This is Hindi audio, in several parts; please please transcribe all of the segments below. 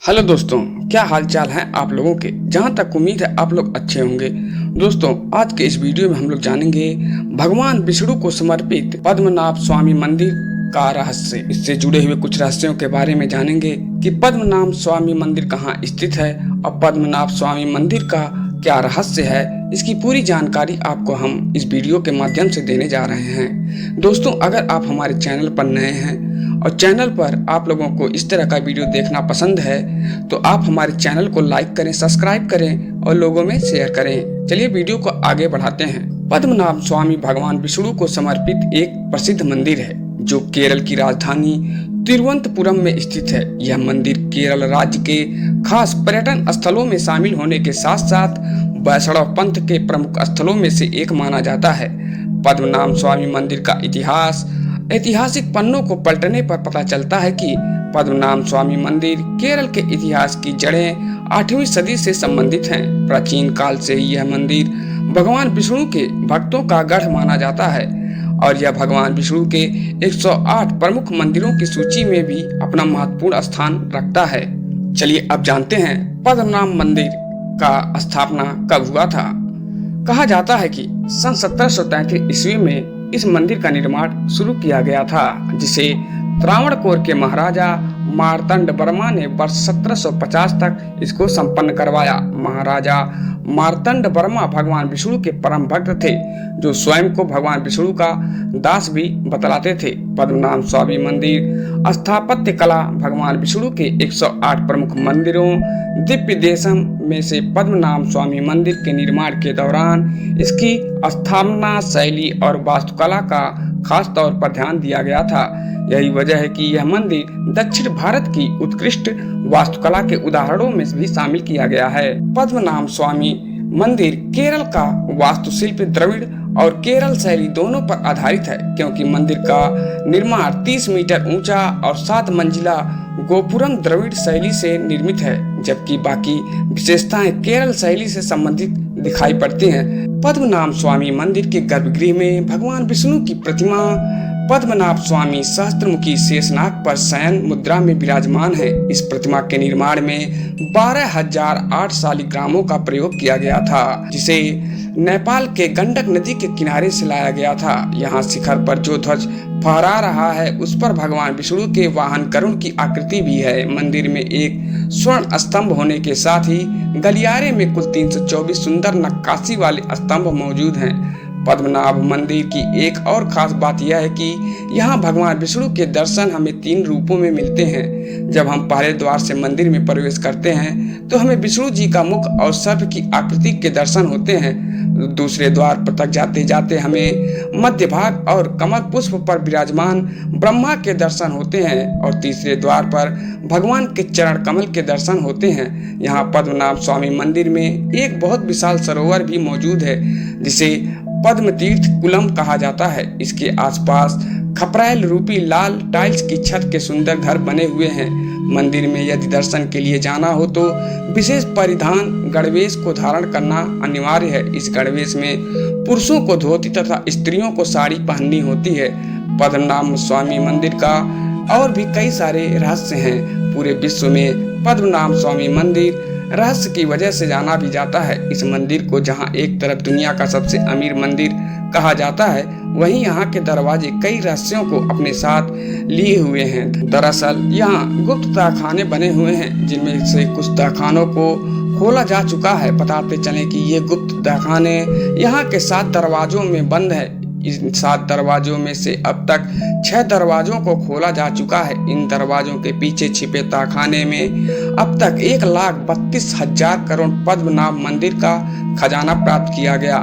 हेलो दोस्तों, क्या हाल चाल है आप लोगों के। जहां तक उम्मीद है आप लोग अच्छे होंगे। दोस्तों, आज के इस वीडियो में हम लोग जानेंगे भगवान विष्णु को समर्पित पद्मनाभ स्वामी मंदिर का रहस्य। इससे जुड़े हुए कुछ रहस्यों के बारे में जानेंगे कि पद्मनाभ स्वामी मंदिर कहाँ स्थित है और पद्मनाभ स्वामी मंदिर का क्या रहस्य है। इसकी पूरी जानकारी आपको हम इस वीडियो के माध्यम से देने जा रहे हैं। दोस्तों, अगर आप हमारे चैनल पर नए हैं और चैनल पर आप लोगों को इस तरह का वीडियो देखना पसंद है तो आप हमारे चैनल को लाइक करें, सब्सक्राइब करें और लोगों में शेयर करें। चलिए वीडियो को आगे बढ़ाते हैं। पद्मनाभ स्वामी भगवान विष्णु को समर्पित एक प्रसिद्ध मंदिर है जो केरल की राजधानी तिरुवनंतपुरम में स्थित है। यह मंदिर केरल राज्य के खास पर्यटन स्थलों में शामिल होने के साथ साथ वैष्णव पंथ के प्रमुख स्थलों में से एक माना जाता है। पद्मनाभ स्वामी मंदिर का इतिहास ऐतिहासिक पन्नों को पलटने पर पता चलता है कि पद्मनाभ स्वामी मंदिर केरल के इतिहास की जड़ें 8वीं सदी से संबंधित हैं। प्राचीन काल से ही यह मंदिर भगवान विष्णु के भक्तों का गढ़ माना जाता है और यह भगवान विष्णु के 108 प्रमुख मंदिरों की सूची में भी अपना महत्वपूर्ण स्थान रखता है। चलिए अब जानते हैं पद्मनाभ मंदिर का स्थापना कब हुआ था। कहा जाता है कि सन 1733 ईस्वी में इस मंदिर का निर्माण शुरू किया गया था, जिसे त्रावणकोर के महाराजा मार्तंड वर्मा ने वर्ष 1750 तक इसको संपन्न करवाया। महाराजा मार्तंड वर्मा भगवान विष्णु के परम भक्त थे, जो स्वयं को भगवान विष्णु का दास भी बतलाते थे। पद्मनाभ स्वामी मंदिर स्थापत्य कला भगवान विष्णु के 108 प्रमुख मंदिरों दिव्य देशम में से पद्मनाभ स्वामी मंदिर के निर्माण के दौरान इसकी स्थापना शैली और वास्तुकला का खास तौर पर ध्यान दिया गया था। यही वजह है कि यह मंदिर दक्षिण भारत की उत्कृष्ट वास्तुकला के उदाहरणों में भी शामिल किया गया है। पद्मनाभ स्वामी मंदिर केरल का वास्तुशिल्प द्रविड़ और केरल शैली दोनों पर आधारित है, क्योंकि मंदिर का निर्माण 30 मीटर ऊंचा और 7 मंजिला गोपुरम द्रविड़ शैली से निर्मित है, जबकि बाकी विशेषताएं केरल शैली से संबंधित दिखाई पड़ती हैं। पद्मनाभ स्वामी मंदिर के गर्भगृह में भगवान विष्णु की प्रतिमा पद्मनाभ स्वामी सहस्त्रमुखी शेषनाग पर शयन मुद्रा में विराजमान है। इस प्रतिमा के निर्माण में 12,008 शालिग्रामों का प्रयोग किया गया था, जिसे नेपाल के गंडक नदी के किनारे से लाया गया था। यहाँ शिखर पर जो ध्वज फहरा रहा है उस पर भगवान विष्णु के वाहन गरुड़ की आकृति भी है। मंदिर में एक स्वर्ण स्तंभ होने के साथ ही गलियारे में कुल 324 सुंदर नक्काशी वाले स्तंभ मौजूद हैं। पद्मनाभ मंदिर की एक और खास बात यह है कि यहाँ भगवान विष्णु के दर्शन हमें 3 रूपों में मिलते हैं। जब हम पहले द्वार से मंदिर में प्रवेश करते हैं तो हमें विष्णु जी का मुख और सर्प की आकृति के दर्शन होते हैं। दूसरे द्वार पर तक जाते जाते हमें मध्य भाग और कमल पुष्प पर विराजमान ब्रह्मा के दर्शन होते हैं और तीसरे द्वार पर भगवान के चरण कमल के दर्शन होते हैं। यहाँ पद्मनाभ स्वामी मंदिर में एक बहुत विशाल सरोवर भी मौजूद है, जिसे पद्म तीर्थ कुलम कहा जाता है। इसके आसपास खपरैल रूपी लाल टाइल्स की छत के सुंदर घर बने हुए हैं। मंदिर में यदि दर्शन के लिए जाना हो तो विशेष परिधान गणवेश को धारण करना अनिवार्य है। इस गणवेश में पुरुषों को धोती तथा स्त्रियों को साड़ी पहननी होती है। पद्मनाभ स्वामी मंदिर का और भी कई सारे रहस्य हैं। पूरे विश्व में पद्मनाभ स्वामी मंदिर रहस्य की वजह से जाना भी जाता है। इस मंदिर को जहां एक तरफ दुनिया का सबसे अमीर मंदिर कहा जाता है, वहीं यहाँ के दरवाजे कई रहस्यों को अपने साथ लिए हुए हैं। दरअसल यहाँ गुप्त तहखाने बने हुए हैं, जिनमें से कुछ तहखानों को खोला जा चुका है। बताते चलें कि ये गुप्त तहखाने यहाँ के 7 दरवाजों में बंद है। इन 7 दरवाजों में से अब तक 6 दरवाजों को खोला जा चुका है। इन दरवाजों के पीछे छिपे तहखाने में अब तक 1,32,000 करोड़ पद्मनाभ मंदिर का खजाना प्राप्त किया गया।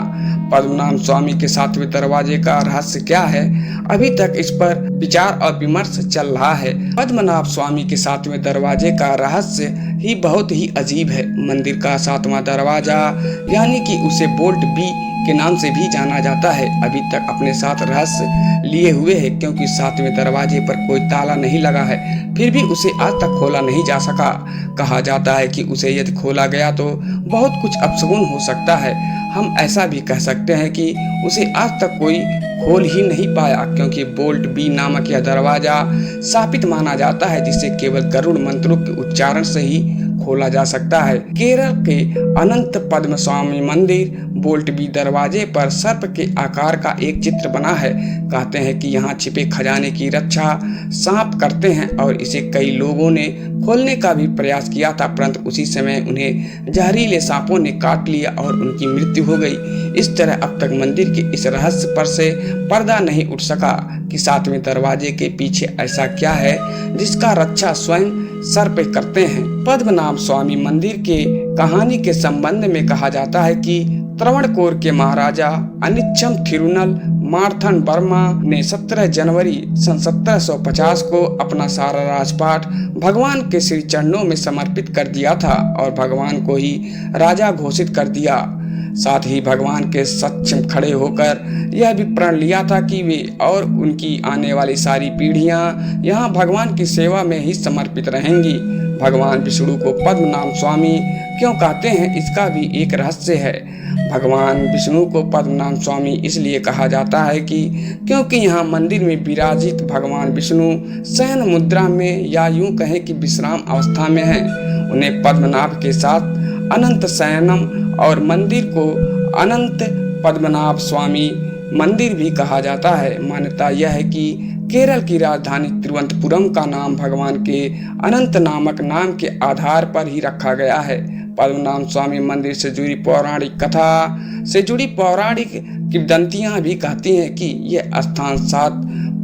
पद्मनाभ स्वामी के 7वें दरवाजे का रहस्य क्या है, अभी तक इस पर विचार और विमर्श चल रहा है। पद्मनाभ स्वामी के 7वें दरवाजे का रहस्य ही बहुत ही अजीब है। मंदिर का 7वां दरवाजा यानी कि उसे बोल्ट बी के नाम से भी जाना जाता है, अभी तक अपने साथ रहस्य लिए हुए है, क्योंकि 7वें दरवाजे पर कोई ताला नहीं लगा है, फिर भी उसे आज तक खोला नहीं जा सका। कहा जाता है कि उसे यदि खोला गया तो बहुत कुछ अपशगुन हो सकता है। हम ऐसा भी कह सकते हैं कि उसे आज तक कोई खोल ही नहीं पाया, क्योंकि बोल्ट बी नामक यह दरवाजा शापित माना जाता है, जिसे केवल गरुड़ मंत्रों के उच्चारण से ही खोला जा सकता है। केरल के अनंत पद्म स्वामी मंदिर बोल्ट बी दरवाजे पर सर्प के आकार का एक चित्र बना है। कहते हैं कि यहाँ छिपे खजाने की रक्षा सांप करते हैं और इसे कई लोगों ने खोलने का भी प्रयास किया था, परंतु उसी समय उन्हें जहरीले सांपों ने काट लिया और उनकी मृत्यु हो गई। इस तरह अब तक मंदिर के इस रहस्य पर से पर्दा नहीं उठ सका कि सातवें दरवाजे के पीछे ऐसा क्या है जिसका रक्षा स्वयं सर्प करते हैं। पद्मनाभ स्वामी मंदिर के कहानी के संबंध में कहा जाता है कि त्रावणकोर के महाराजा अनिच्चम थिरुनल मार्थन वर्मा ने 17 जनवरी सन 1750 को अपना सारा राजपाट भगवान के श्री चरणों में समर्पित कर दिया था और भगवान को ही राजा घोषित कर दिया। साथ ही भगवान के सक्षम खड़े होकर यह भी प्रण लिया था कि वे और उनकी आने वाली सारी पीढ़ियां यहाँ भगवान की सेवा में ही समर्पित रहेंगी। भगवान विष्णु को पद्मनाभ स्वामी क्यों कहते हैं, इसका भी एक रहस्य है। भगवान विष्णु को पद्मनाभ स्वामी इसलिए कहा जाता है कि क्योंकि यहाँ मंदिर में विराजित भगवान विष्णु शयन मुद्रा में या यूं कहें कि विश्राम अवस्था में हैं। उन्हें पद्मनाभ के साथ अनंत शयनम और मंदिर को अनंत पद्मनाभ स्वामी मंदिर भी कहा जाता है। मान्यता यह है कि केरल की राजधानी तिरुवनंतपुरम का नाम भगवान के अनंत नामक नाम के आधार पर ही रखा गया है। पद्मनाभ स्वामी मंदिर से जुड़ी पौराणिक किंवदंतियां भी कहती हैं कि यह स्थान 7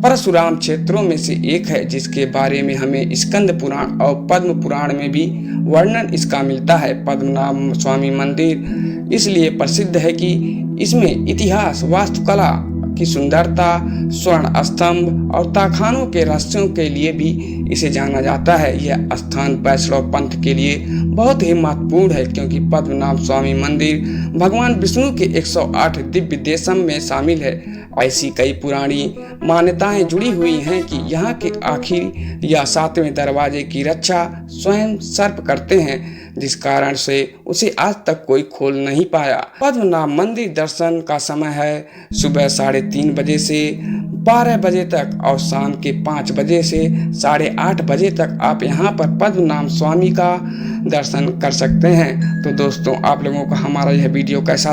परशुराम क्षेत्रों में से एक है, जिसके बारे में हमें स्कंद पुराण और पद्म पुराण में भी वर्णन इसका मिलता है। पद्मनाभ स्वामी मंदिर इसलिए प्रसिद्ध है कि इसमें इतिहास, वास्तुकला की सुंदरता, स्वर्ण स्तंभ और ताखानों के रहस्यों के लिए भी इसे जाना जाता है। यह स्थान वैष्णव पंथ के लिए बहुत ही महत्वपूर्ण है, क्योंकि पद्मनाभ स्वामी मंदिर भगवान विष्णु के 108 दिव्य देशम में शामिल है। ऐसी कई पुरानी मान्यताएं जुड़ी हुई हैं कि यहाँ के आखिर या 7वें दरवाजे की रक्षा स्वयं सर्प करते हैं, जिस कारण से उसे आज तक कोई खोल नहीं पाया। पद्मनाभ मंदिर दर्शन का समय है सुबह 3:30 बजे से 12 बजे तक और शाम के 5 बजे से 8:30 बजे तक आप यहाँ पर पद्मनाभ स्वामी का दर्शन कर सकते हैं। तो दोस्तों, आप लोगों को हमारा यह वीडियो कैसा लगा?